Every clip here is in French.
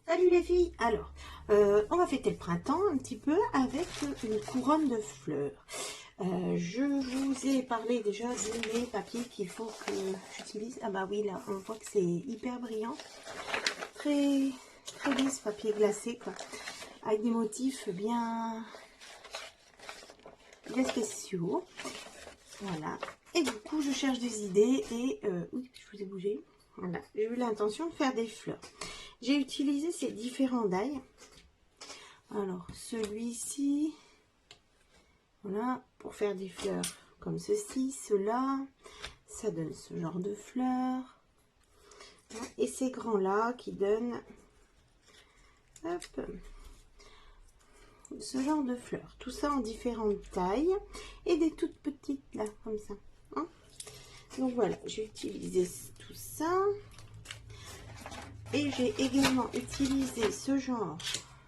Salut les filles. Alors, on va fêter le printemps un petit peu avec une couronne de fleurs. Je vous ai parlé déjà de mes papiers qu'il faut que j'utilise. Ah bah oui, là, on voit que c'est hyper brillant. Très, très lisse, papier glacé, quoi. Avec des motifs bien spéciaux. Voilà. Et du coup, je cherche des idées et... oui, je vous ai bougé. Voilà. J'ai eu l'intention de faire des fleurs. J'ai utilisé ces différents die. Alors, celui-ci, voilà, pour faire des fleurs comme ceci, cela, ça donne ce genre de fleurs. Et ces grands-là qui donnent, hop, ce genre de fleurs. Tout ça en différentes tailles et des toutes petites là, comme ça. Hein. Donc voilà, j'ai utilisé tout ça. Et j'ai également utilisé ce genre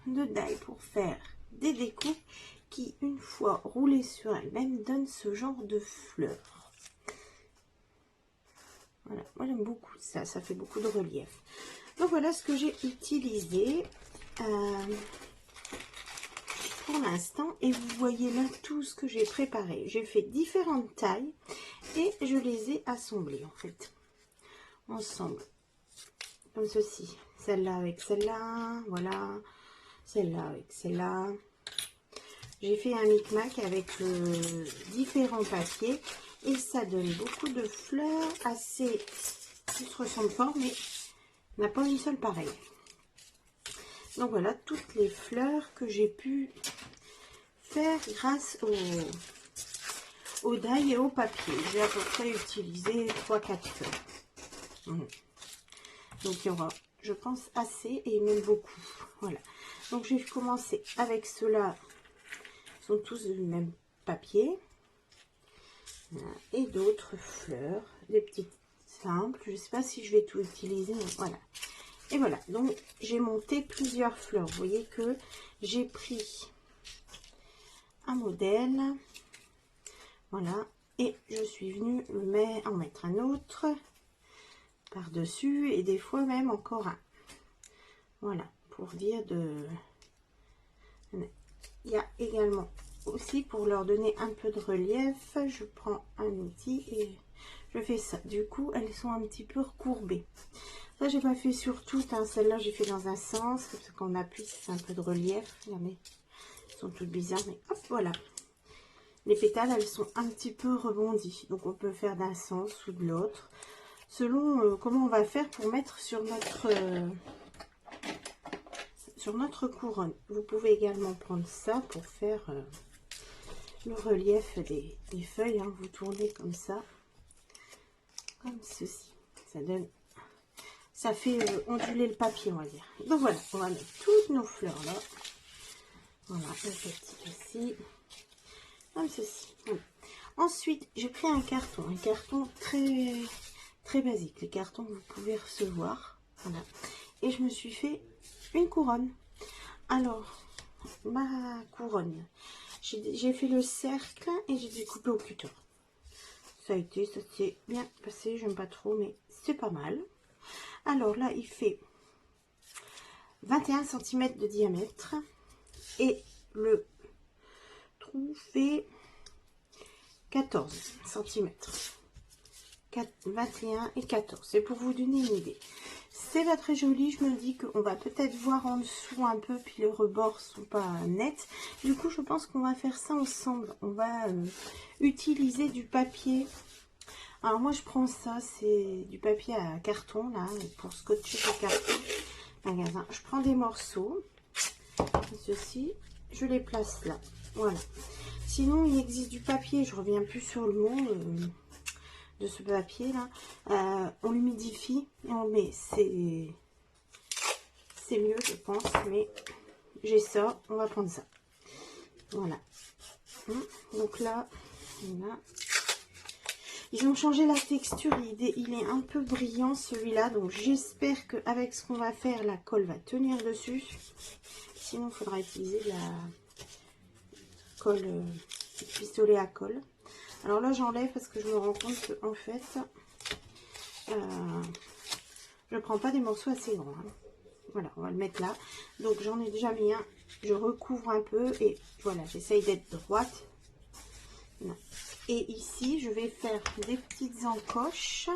de die pour faire des découpes qui, une fois roulées sur elles-mêmes, donnent ce genre de fleurs. Voilà, moi j'aime beaucoup ça, ça fait beaucoup de relief. Donc voilà ce que j'ai utilisé pour l'instant. Et vous voyez là tout ce que j'ai préparé. J'ai fait différentes tailles et je les ai assemblées en fait, ensemble. Comme ceci, celle-là avec celle-là, voilà, celle-là avec celle-là. J'ai fait un micmac avec différents papiers et ça donne beaucoup de fleurs assez qui se ressemblent fort, mais il n'y a pas une seule pareille. Donc voilà toutes les fleurs que j'ai pu faire grâce au die et au papier. J'ai à peu près utilisé 3-4 fleurs. Donc il y aura, je pense, assez et même beaucoup. Voilà. Donc j'ai commencé avec ceux-là. Ils sont tous du même papier. Voilà. Et d'autres fleurs, des petites simples. Je ne sais pas si je vais tout utiliser. Mais voilà. Et voilà. Donc j'ai monté plusieurs fleurs. Vous voyez que j'ai pris un modèle. Voilà. Et je suis venue en mettre un autre par-dessus et des fois même encore un. Voilà, pour dire de... Il y a également aussi pour leur donner un peu de relief, je prends un outil et je fais ça. Du coup, elles sont un petit peu recourbées. Ça, j'ai pas fait sur toutes, hein. Celle-là, j'ai fait dans un sens, parce qu'on appuie, c'est un peu de relief. Regardez, elles sont toutes bizarres, mais hop, voilà. Les pétales, elles sont un petit peu rebondies, donc on peut faire d'un sens ou de l'autre, selon comment on va faire pour mettre sur notre couronne. Vous pouvez également prendre ça pour faire le relief des feuilles, hein. Vous tournez comme ça, comme ceci, ça donne, ça fait onduler le papier, on va dire. Donc voilà, on va mettre toutes nos fleurs là. Voilà, le petit ici, comme ceci. Voilà. Ensuite, j'ai pris un carton très basique, les cartons que vous pouvez recevoir. Voilà, et je me suis fait une couronne. Alors, ma couronne, j'ai fait le cercle et j'ai découpé au cutter. Ça s'est bien passé, j'aime pas trop, mais c'est pas mal. Alors là, il fait 21 cm de diamètre et le trou fait 14 cm. 21 et 14, c'est pour vous donner une idée. C'est pas très joli, je me dis qu'on va peut-être voir en dessous un peu, puis les rebords sont pas nets. Du coup, je pense qu'on va faire ça ensemble. On va utiliser du papier. Alors moi, je prends ça, c'est du papier à carton, là, pour scotcher le carton. Magasin. Je prends des morceaux, ceci, je les place là. Voilà. Sinon, il existe du papier, je reviens plus sur le mot de ce papier là, on l'humidifie et on met, c'est mieux je pense, mais j'ai ça, on va prendre ça. Voilà. Donc là, voilà. Ils ont changé la texture, il est un peu brillant celui-là, donc j'espère qu'avec ce qu'on va faire, la colle va tenir dessus. Sinon, il faudra utiliser de la colle, pistolet à colle. Alors là, j'enlève parce que je me rends compte que en fait, je prends pas des morceaux assez grands. Hein. Voilà, on va le mettre là. Donc j'en ai déjà mis un. Je recouvre un peu et voilà, j'essaye d'être droite. Voilà. Et ici, je vais faire des petites encoches.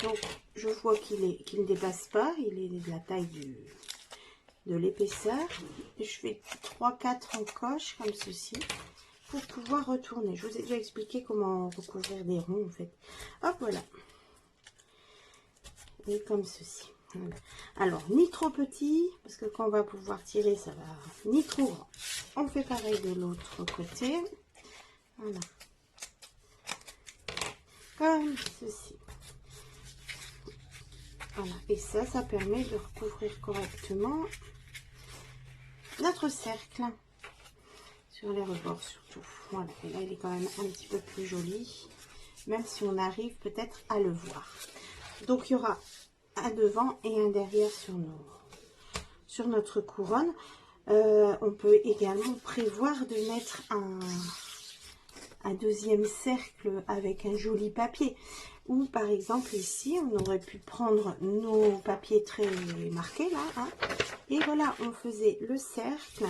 Donc je vois qu'il ne dépasse pas. Il est de la taille de l'épaisseur. Je fais 3-4 encoches comme ceci pour pouvoir retourner. Je vous ai déjà expliqué comment recouvrir des ronds en fait. Hop, voilà. Et comme ceci. Voilà. Alors, ni trop petit, parce que quand on va pouvoir tirer, ça va, ni trop grand. On fait pareil de l'autre côté. Voilà. Comme ceci. Voilà. Et ça permet de recouvrir correctement notre cercle. Sur les rebords surtout. Voilà. Et là, il est quand même un petit peu plus joli. Même si on arrive peut-être à le voir. Donc, il y aura un devant et un derrière sur notre couronne. On peut également prévoir de mettre un deuxième cercle avec un joli papier. Ou par exemple ici, on aurait pu prendre nos papiers très marqués là. Hein, et voilà, on faisait le cercle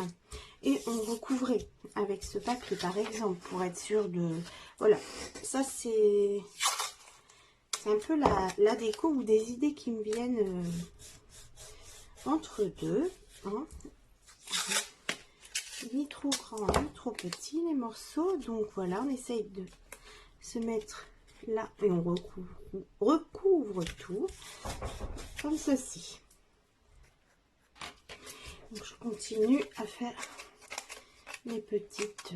et on recouvrait avec ce papier par exemple pour être sûr de... Voilà, ça c'est un peu la déco ou des idées qui me viennent entre deux. Hein. Ni trop grand, ni trop petit les morceaux. Donc voilà, on essaye de se mettre là et on recouvre tout comme ceci. Donc je continue à faire mes petites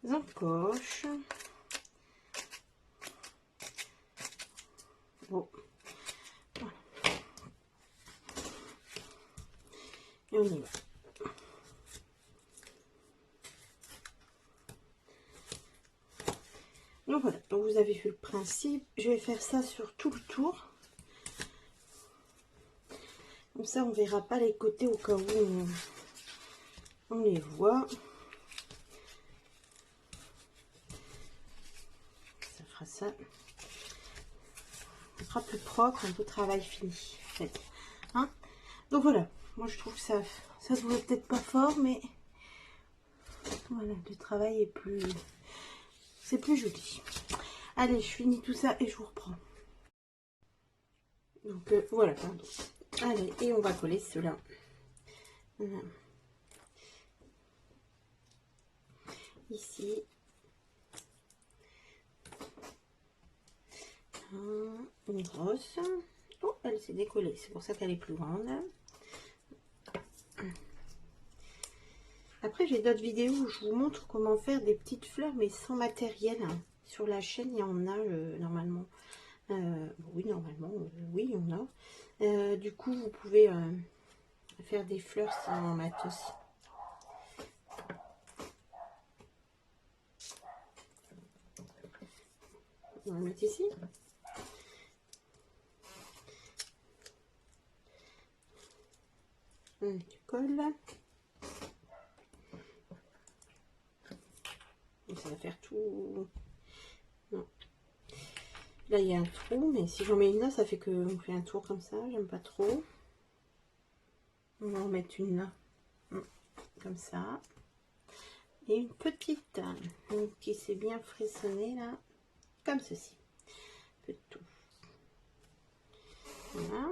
encoches. Bon. Voilà. Et on y va. Donc voilà, donc vous avez vu le principe. Je vais faire ça sur tout le tour. Comme ça, on ne verra pas les côtés au cas où on les voit. Ça fera ça. Ça sera plus propre, un peu travail fini. En fait. Hein? Donc voilà, moi je trouve que ça se voit peut-être pas fort, mais voilà, le travail est plus... C'est plus joli. Allez, je finis tout ça et je vous reprends. Donc voilà, pardon. Allez, et on va coller cela. Voilà. Ici. Une grosse. Oh, elle s'est décollée. C'est pour ça qu'elle est plus grande. Après, j'ai d'autres vidéos où je vous montre comment faire des petites fleurs, mais sans matériel. Sur la chaîne, il y en a normalement. Oui, normalement, oui, il y en a. Du coup, vous pouvez faire des fleurs sans matos. On va le mettre ici. Tu colles. Ça va faire tout. Non. Là, il y a un trou, mais si j'en mets une là, ça fait qu'on fait un tour comme ça. J'aime pas trop. On va en mettre une là. Comme ça. Et une petite qui s'est bien frissonnée là. Comme ceci. Un peu de tout. Voilà.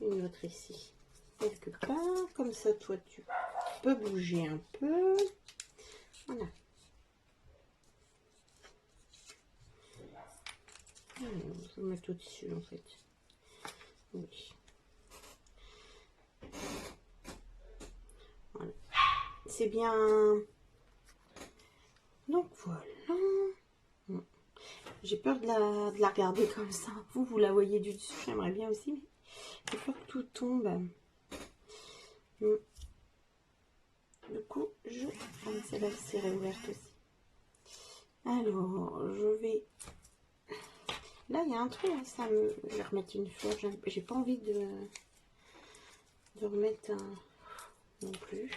Une autre ici. Quelque part. Comme ça, toi, tu peux bouger un peu. Voilà. Je vais mettre au-dessus en fait. Oui. Voilà. C'est bien. Donc voilà. J'ai peur de la regarder comme ça. Vous la voyez du dessus. J'aimerais bien aussi. Mais j'ai peur que tout tombe. Du coup, celle-là c'est réouverte aussi. Alors, je vais... Là, il y a un trou. Hein, je vais remettre une fleur. J'ai pas envie de remettre un... non plus.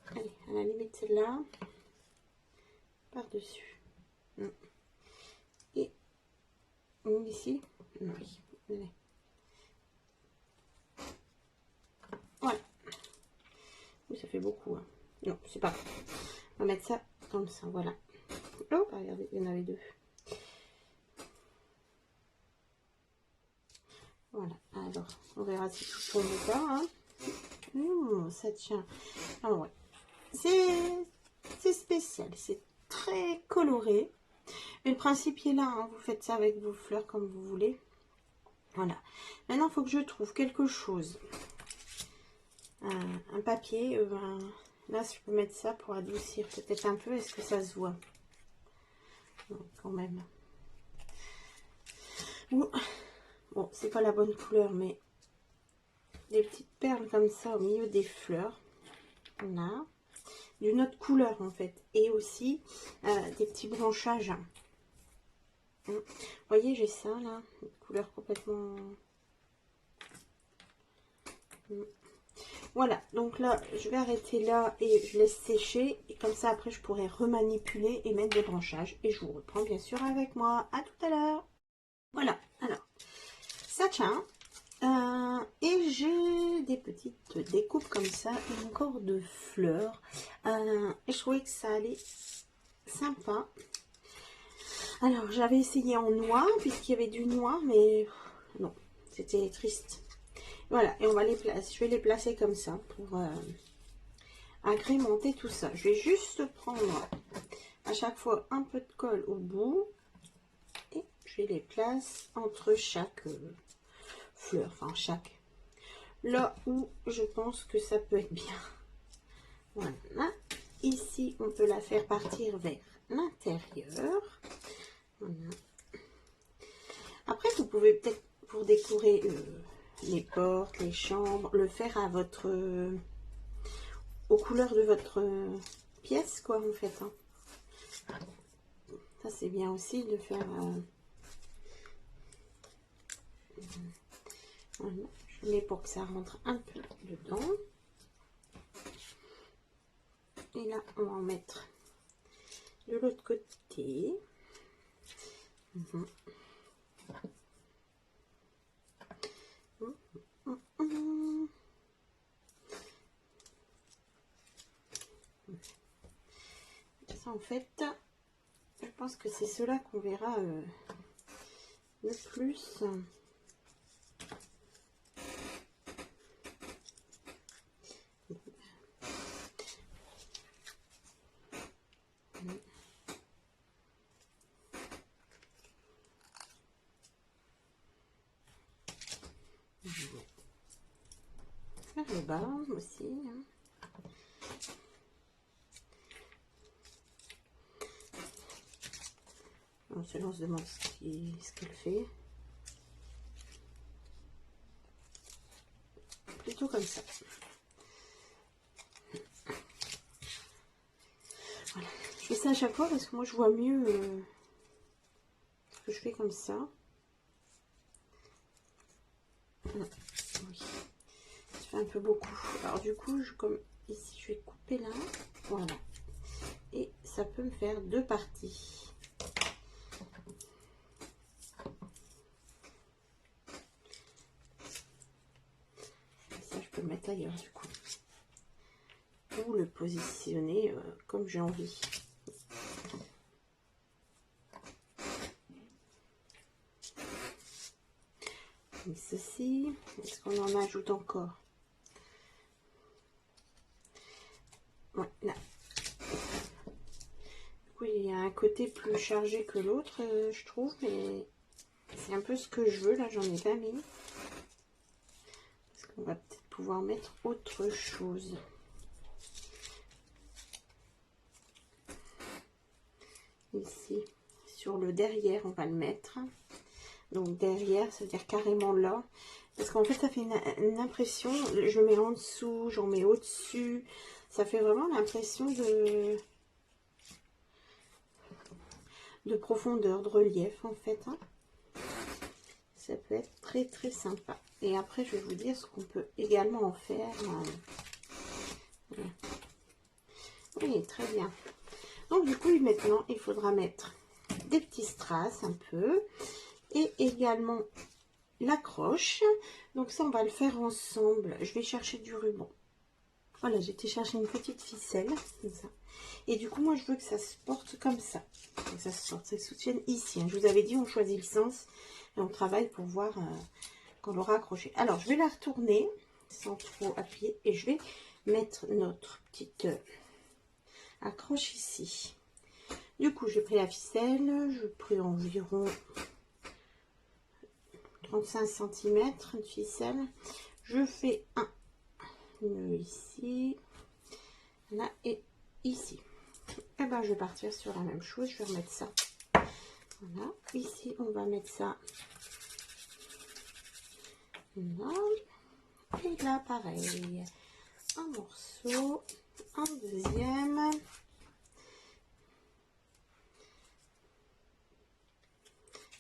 Allez, à la limite, celle-là. Par-dessus. Ici, oui. Voilà. Oui, ça fait beaucoup. Hein. Non, c'est pas grave. On va mettre ça comme ça, voilà. Oh, regardez, il y en avait deux. Voilà, alors, on verra si tout tombe ou pas. Hein. Ça tient. Ah ouais. C'est spécial, c'est très coloré. Mais le principe est là, hein. Vous faites ça avec vos fleurs comme vous voulez. Voilà. Maintenant, il faut que je trouve quelque chose. Un papier. Là, je peux mettre ça pour adoucir peut-être un peu. Est-ce que ça se voit? Non, quand même. Bon, c'est pas la bonne couleur, mais des petites perles comme ça au milieu des fleurs. Voilà. D'une autre couleur, en fait. Et aussi des petits branchages. Vous voyez, j'ai ça, là. Une couleur complètement... Voilà, donc là, je vais arrêter là et je laisse sécher. Et comme ça, après, je pourrai remanipuler et mettre des branchages. Et je vous reprends, bien sûr, avec moi. À tout à l'heure. Voilà, alors, ça tient. Et j'ai des petites découpes comme ça. Et encore de fleurs. Et je trouvais que ça allait sympa. Alors, j'avais essayé en noir, puisqu'il y avait du noir, mais non, c'était triste. Voilà, et on va les placer. Je vais les placer comme ça pour agrémenter tout ça. Je vais juste prendre à chaque fois un peu de colle au bout et je les place entre chaque fleur, enfin chaque. Là où je pense que ça peut être bien. Voilà. Ici, on peut la faire partir vers l'intérieur. Voilà. Après, vous pouvez peut-être, pour décorer les portes, les chambres, le faire à votre... aux couleurs de votre pièce, quoi, en fait. Hein. Ça, c'est bien aussi de faire... Voilà. Je mets pour que ça rentre un peu dedans. Et là, on va en mettre de l'autre côté. Ça, en fait, je pense que c'est cela qu'on verra le plus. Faire le bas aussi. Hein. On se demande ce qu'elle fait. Plutôt comme ça. Voilà. Je fais ça à chaque fois parce que moi je vois mieux ce que je fais comme ça. Oui. Ça fait un peu beaucoup. Alors du coup, comme ici, je vais couper là. Voilà. Et ça peut me faire deux parties. Le mettre ailleurs du coup, ou le positionner comme j'ai envie. Comme ceci. Est-ce qu'on en ajoute encore? Ouais, là. Du coup, il y a un côté plus chargé que l'autre, je trouve, mais c'est un peu ce que je veux. Là, j'en ai pas mis. Parce qu'on va peut-être pouvoir mettre autre chose. Ici, sur le derrière, on va le mettre. Donc derrière, ça veut dire carrément là. Parce qu'en fait, ça fait une impression. Je mets en dessous, j'en mets au-dessus. Ça fait vraiment l'impression de profondeur, de relief en fait. Hein. Ça peut être très très sympa. Et après, je vais vous dire ce qu'on peut également en faire. Voilà. Oui, très bien. Donc du coup, maintenant, il faudra mettre des petits strass un peu. et également l'accroche. Donc ça, on va le faire ensemble. Je vais chercher du ruban. Voilà, j'ai été chercher une petite ficelle, comme ça. Et du coup, moi, je veux que ça se porte comme ça. Que ça se porte, ça se soutienne ici. Hein. Je vous avais dit, on choisit le sens et on travaille pour voir qu'on l'aura accroché. Alors, je vais la retourner sans trop appuyer et je vais mettre notre petite accroche ici. Du coup, j'ai pris la ficelle, je pris environ 35 cm de ficelle. Je fais un nœud ici, là et ici. Et ben, je vais partir sur la même chose. Je vais remettre ça. Voilà. Ici, on va mettre ça. Là. Et là, pareil. Un morceau, un deuxième.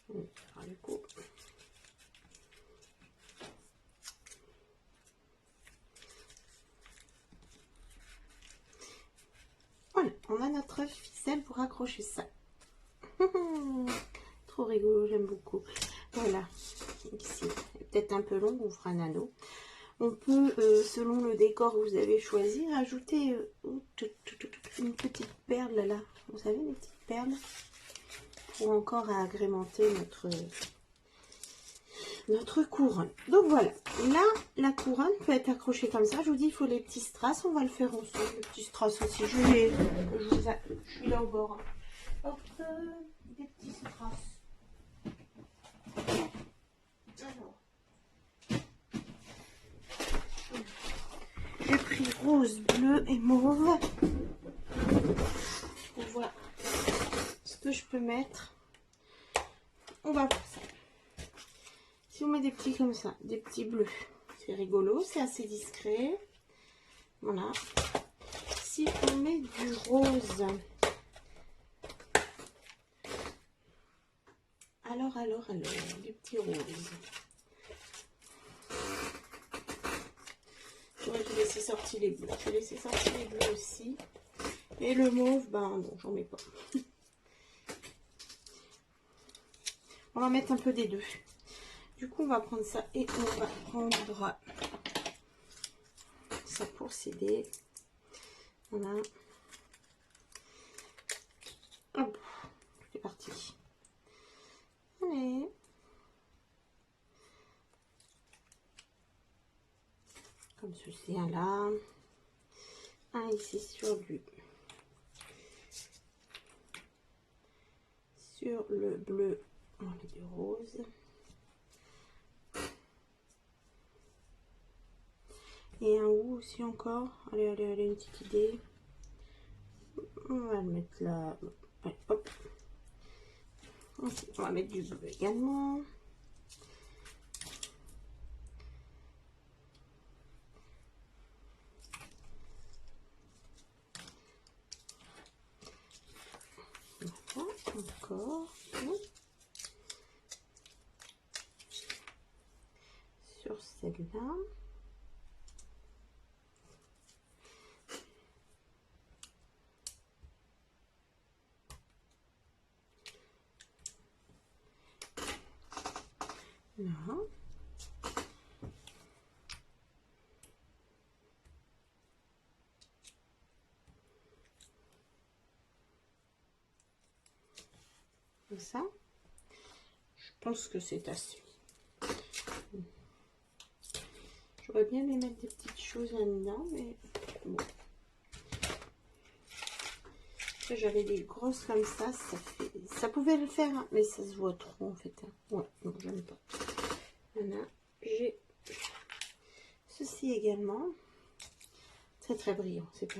Alors, du coup, voilà, on a notre ficelle pour accrocher ça. Trop rigolo, j'aime beaucoup. Voilà, ici, peut-être un peu long, on fera un anneau. On peut, selon le décor que vous avez choisi, rajouter une petite perle là. Vous savez, les petites perles pour encore agrémenter notre couronne. Donc voilà, là, la couronne peut être accrochée comme ça. Je vous dis, il faut les petits strass. On va le faire ensemble, les petits strass aussi. Je suis là au bord. Hop, des petits strass. Alors, j'ai pris rose, bleu et mauve pour voir ce que je peux mettre. On va voir ça. Si on met des petits comme ça, des petits bleus, c'est rigolo, c'est assez discret. Voilà. Si on met du rose, alors, des petits roses. J'aurais dû laisser sortir les bleus. Je vais laisser sortir les bleus aussi. Et le mauve, ben non, j'en mets pas. On va mettre un peu des deux. Du coup, on va prendre ça et on va prendre ça pour s'aider. Voilà. Hop, c'est parti. Allez. Comme ceci, un là. Un ici sur lui. Sur le bleu, on met du rose. Et un ou aussi encore. Allez, une petite idée. On va le mettre là. Ouais, hop. Ensuite, on va mettre du bleu également. Voilà, encore. Sur celle-là. Là. Comme ça. Je pense que c'est assez. J'aurais bien aimé mettre des petites choses là-dedans, mais bon. J'avais des grosses comme ça pouvait le faire, hein, mais ça se voit trop en fait. Hein. Ouais, non, j'aime pas. Voilà, j'ai ceci également. Très brillant, c'est pas...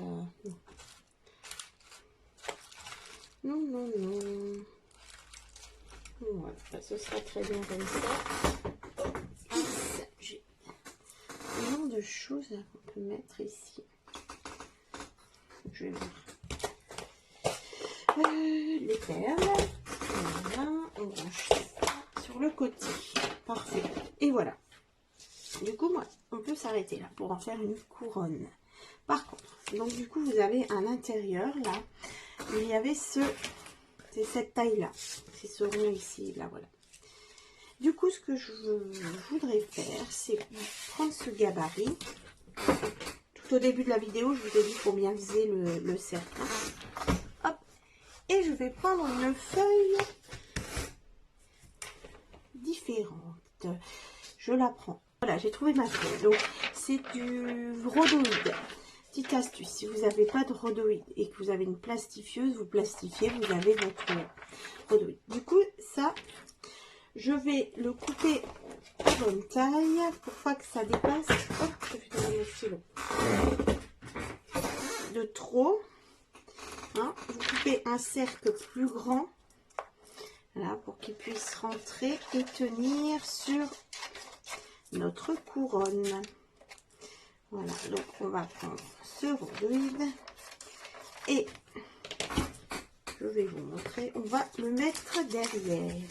Non. Non. Voilà, bah, ce sera très bien comme ça. J'ai plein de choses qu'on peut mettre ici. Je vais voir. Les perles. Voilà, on branche ça sur le côté. Parfait. Et voilà. Du coup, moi, on peut s'arrêter là pour en faire une couronne. Par contre, donc du coup, vous avez à l'intérieur, là, il y avait c'est cette taille-là. C'est ce rond ici, là, voilà. Du coup, ce que je voudrais faire, c'est prendre ce gabarit. Tout au début de la vidéo, je vous ai dit pour bien viser le cercle. Hop. Et je vais prendre une feuille différente. Je la prends. Voilà, j'ai trouvé ma feuille. Donc, c'est du rhodoïde. Petite astuce, si vous n'avez pas de rhodoïde et que vous avez une plastifieuse, vous plastifiez, vous avez votre rhodoïde. Du coup, ça, je vais le couper à bonne taille pour pas que ça dépasse. Hop, je vais donner le stylo. De trop. Hein, vous coupez un cercle plus grand. Voilà, pour qu'il puisse rentrer et tenir sur notre couronne. Voilà, donc on va prendre ce rhodoïde et je vais vous montrer, on va le mettre derrière.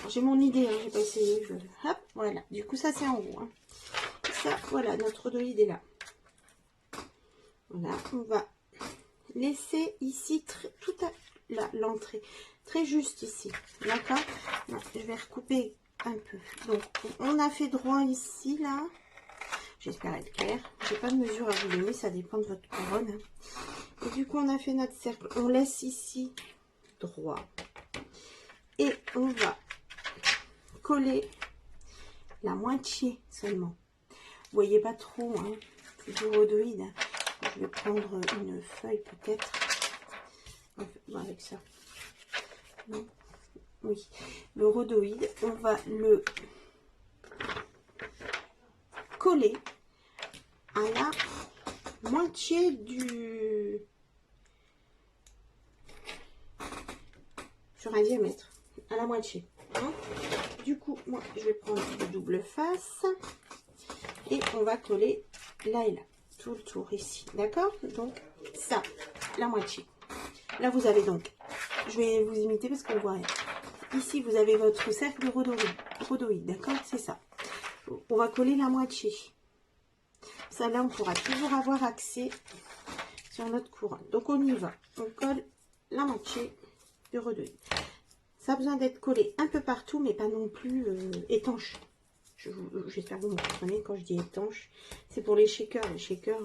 J'ai mon idée, hein, j'ai pas essayé. Hop, voilà, du coup ça c'est en haut. Hein. Ça, voilà, notre rhodoïde est là. Voilà, on va laisser ici tout à l'entrée, très juste ici, d'accord. Je vais recouper un peu. Donc on a fait droit ici, là. J'espère être clair. J'ai pas de mesure à vous donner, ça dépend de votre couronne. Hein. Et du coup, on a fait notre cercle. On laisse ici droit. Et on va coller la moitié seulement. Vous voyez pas trop, hein. C'est du rhodoïde. Hein. Je vais prendre une feuille peut-être. Avec ça. Non. Oui. Le rhodoïde, on va le coller à la moitié du sur un diamètre, à la moitié. Hein. Du coup, moi, je vais prendre du double face et on va coller là et là, tout le tour ici, d'accord. Donc ça, la moitié. Là, vous avez donc, je vais vous imiter parce qu'on voit rien. Ici, vous avez votre cercle rhodoïde, d'accord, c'est ça. On va coller la moitié. Ça, là, on pourra toujours avoir accès sur notre couronne. Donc, on y va. On colle la moitié du rhodoïde. Ça a besoin d'être collé un peu partout, mais pas non plus étanche. J'espère que vous me comprenez quand je dis étanche. C'est pour les shakers. Les shakers,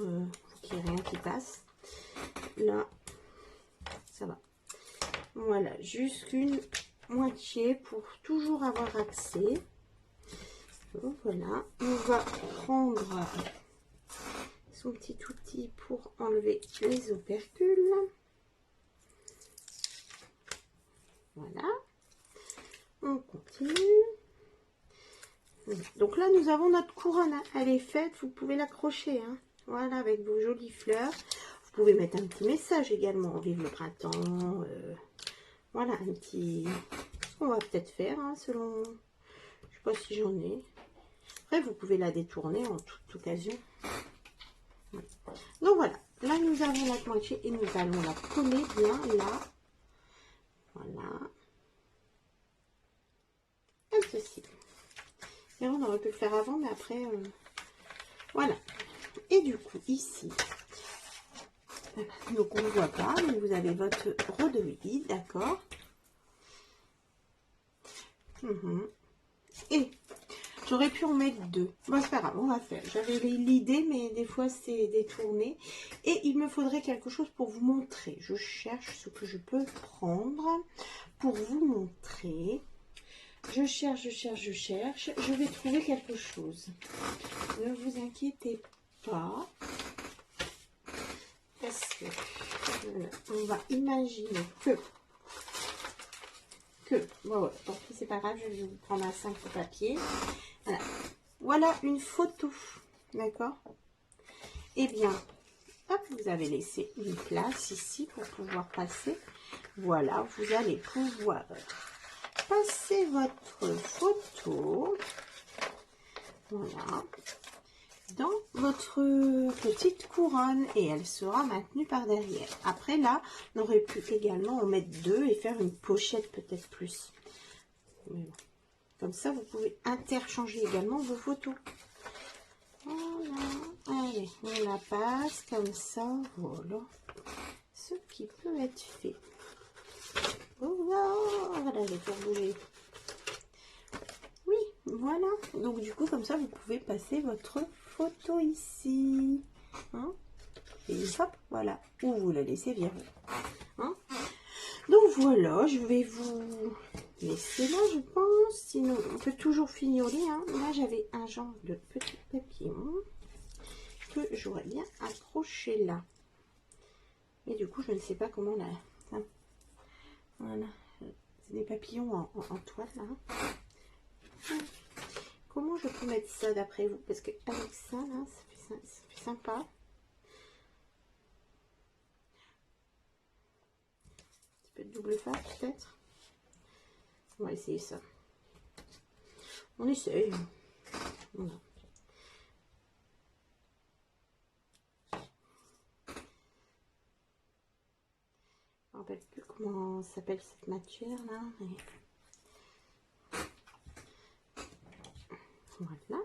qu'il n'y ait rien qui passe. Là, ça va. Voilà, jusqu'une moitié pour toujours avoir accès. Donc, voilà. On va prendre son petit outil pour enlever les opercules. Voilà. On continue. Donc là, nous avons notre couronne. Hein. Elle est faite. Vous pouvez l'accrocher. Hein. Voilà, avec vos jolies fleurs. Vous pouvez mettre un petit message également. Vive le printemps. Voilà, un petit... On va peut-être faire, hein, selon... Je sais pas si j'en ai. Après, vous pouvez la détourner en toute occasion. Donc voilà. Là, nous avons notre moitié et nous allons la coller bien là. Voilà. Comme ceci. Et on aurait pu le faire avant, mais après... Voilà. Et du coup, ici... Donc, on ne voit pas, mais vous avez votre rhodoïde, d'accord. Et j'aurais pu en mettre deux. Bon, c'est pas grave, on va faire. J'avais l'idée, mais des fois, c'est détourné. Et il me faudrait quelque chose pour vous montrer. Je cherche ce que je peux prendre pour vous montrer. Je cherche, je cherche, je cherche. Je vais trouver quelque chose. Ne vous inquiétez pas. Parce que on va imaginer bon, ouais, tant pis, c'est pas grave, je vais vous prendre un 5 papier. Voilà. Voilà une photo. D'accord. Eh bien, hop, vous avez laissé une place ici pour pouvoir passer. Voilà, vous allez pouvoir passer votre photo. Voilà. Dans votre petite couronne et elle sera maintenue par derrière. Après là, on aurait pu également en mettre deux et faire une pochette peut-être plus. Mais bon. Comme ça, vous pouvez interchanger également vos photos. Voilà. Allez, on la passe comme ça. Voilà. Ce qui peut être fait. Voilà, je vais faire bouger Voilà, donc du coup comme ça vous pouvez passer votre photo ici, hein, et hop, voilà, ou vous la laissez virer, hein. Donc voilà, je vais vous laisser là, je pense, sinon on peut toujours fignoler, hein. Là j'avais un genre de petit papillon que j'aurais bien accroché là, et du coup je ne sais pas comment là, hein. Voilà, c'est des papillons en toile là. Comment je peux mettre ça d'après vous? Parce que avec ça, là, ça fait sympa. Un petit peu de double face, peut-être. On va essayer ça. On essaye. Voilà. Je ne me rappelle plus comment s'appelle cette matière, là. Mais... voilà.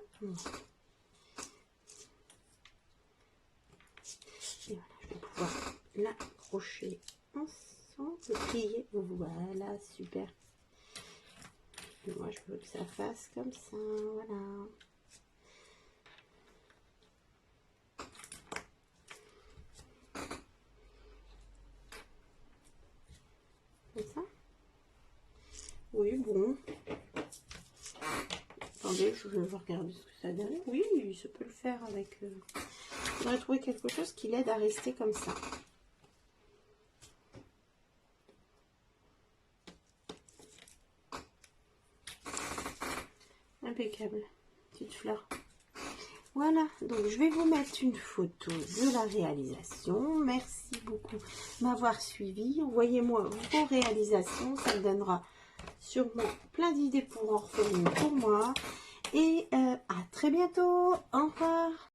Et voilà, je vais pouvoir l'accrocher ensemble, le plier. Voilà, super. Et moi, je veux que ça fasse comme ça, voilà. Comme ça. Oui, bon. Attendez, je vais regarder ce que ça donne. Oui, ça peut le faire avec... On va trouver quelque chose qui l'aide à rester comme ça. Impeccable. Petite fleur. Voilà, donc je vais vous mettre une photo de la réalisation. Merci beaucoup de m'avoir suivi. Envoyez-moi vos réalisations, ça me donnera sûrement plein d'idées pour en refaire une pour moi. Et à très bientôt. Au revoir.